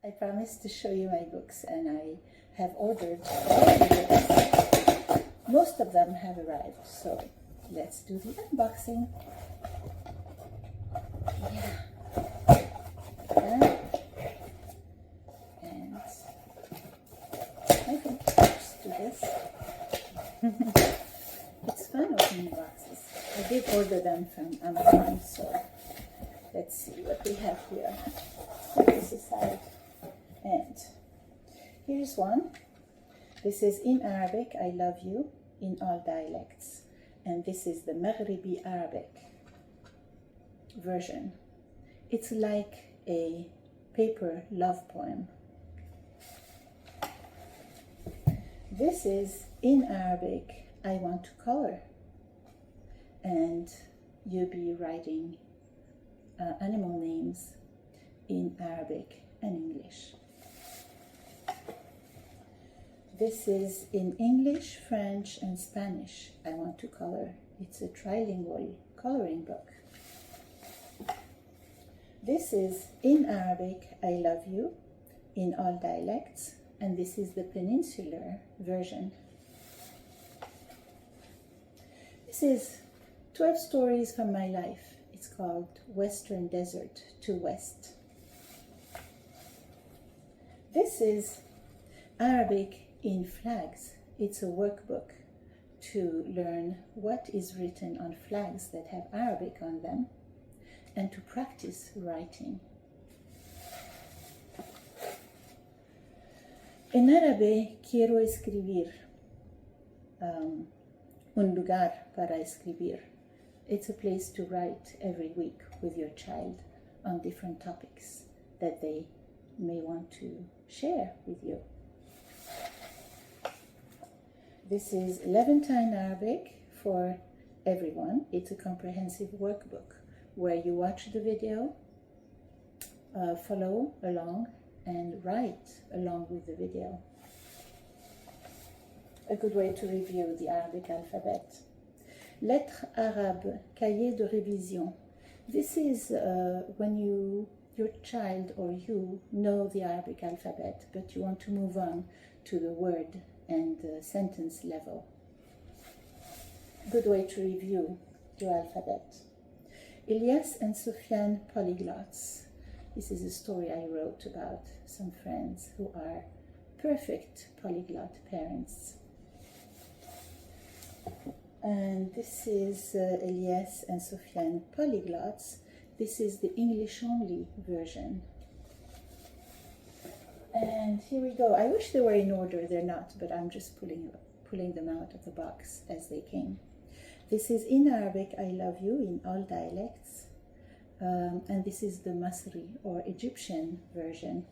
I promised to show you my books, and I have ordered all the books. Most of them have arrived, so let's do the unboxing. Yeah. And I think let's do this. It's fun opening boxes. I did order them from Amazon, so let's see what we have here. Put this aside. And here's one. This is in Arabic, I love you, in all dialects. And this is the Maghribi Arabic version. It's like a paper love poem. This is in Arabic, I want to color. And you'll be writing animal names in Arabic and English. This is in English, French, and Spanish, I want to color. It's a trilingual coloring book. This is in Arabic, I love you, in all dialects, and this is the peninsular version. This is 12 stories from my life. It's called Western Desert to West. This is Arabic in flags. It's a workbook to learn what is written on flags that have Arabic on them and to practice writing. En árabe quiero escribir. Un lugar para escribir. It's a place to write every week with your child on different topics that they may want to share with you. This is Levantine Arabic for everyone. It's a comprehensive workbook where you watch the video, follow along, and write along with the video. A good way to review the Arabic alphabet. Lettres arabes, cahier de révision. This is when your child or you know the Arabic alphabet, but you want to move on to the word and sentence level. Good way to review your alphabet. Ilyas and Sufyan polyglots. This is a story I wrote about some friends who are perfect polyglot parents. And this is Ilyas and Sufyan polyglots. This is the English-only version. And here we go. I wish they were in order. They're not, but I'm just pulling them out of the box as they came. This is in Arabic, I love you, in all dialects. And this is the Masri or Egyptian version.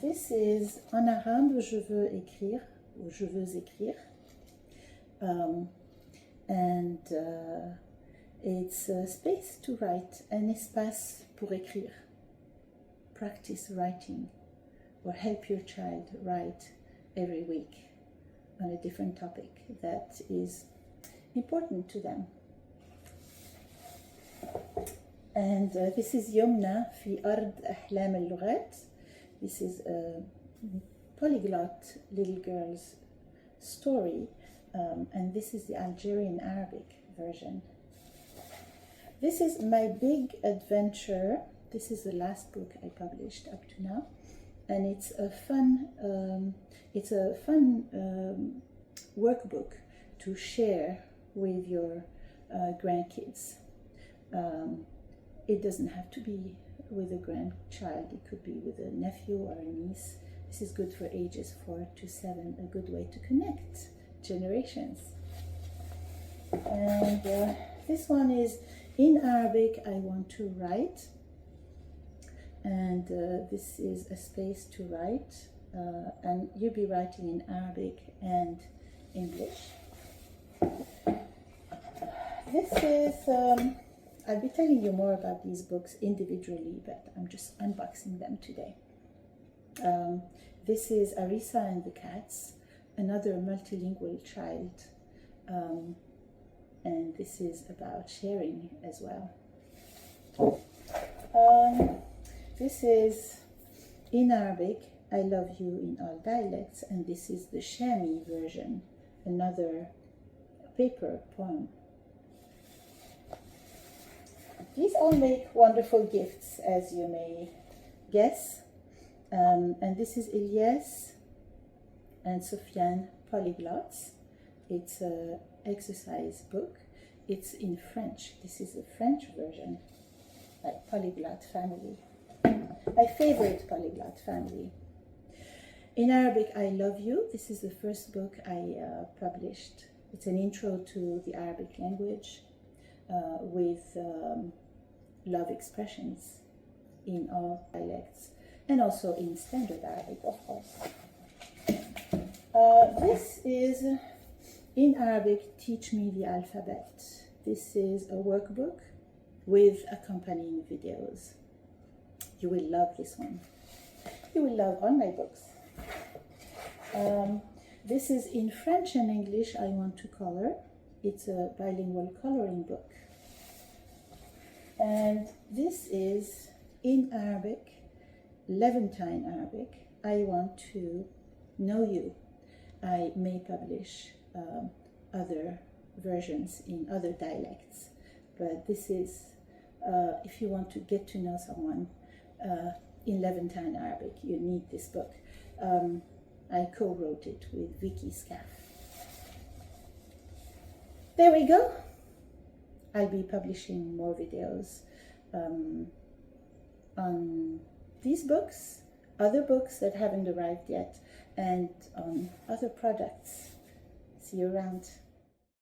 This is en arabe, je veux écrire, ou je veux écrire. It's a space to write, un espace pour écrire. Practice writing or help your child write every week on a different topic that is important to them. And this is Yomna في أرض أحلام اللغات. This is a polyglot little girl's story, and this is the Algerian Arabic version. This is My Big Adventure. This is the last book I published up to now, and it's a fun workbook to share with your grandkids. It doesn't have to be with a grandchild. It could be with a nephew or a niece. This is good for ages 4 to 7. A good way to connect generations. And this one is in Arabic, I want to write. And this is a space to write, and you'll be writing in Arabic and English. This is, I'll be telling you more about these books individually, but I'm just unboxing them today. This is Arisa and the Cats, another multilingual child, and this is about sharing as well. This is in Arabic, I love you in all dialects, and this is the Shami version, another paper poem. These all make wonderful gifts, as you may guess. And this is Ilyas and Sofiane Polyglots. It's an exercise book. It's in French. This is the French version, like Polyglot Family. My favorite Polyglot Family. In Arabic, I Love You. This is the first book I published. It's an intro to the Arabic language with love expressions in all dialects and also in standard Arabic, of course. This is in Arabic, Teach Me the Alphabet. This is a workbook with accompanying videos. You will love this one. You will love all my books. This is in French and English, I Want to Color. It's a bilingual coloring book. And this is in Arabic, Levantine Arabic, I Want to Know You. I may publish other versions in other dialects, but this is if you want to get to know someone in Levantine Arabic, you need this book. I co-wrote it with Vicky Scaff. There we go. I'll be publishing more videos on these books, other books that haven't arrived yet, and on other products. See you around.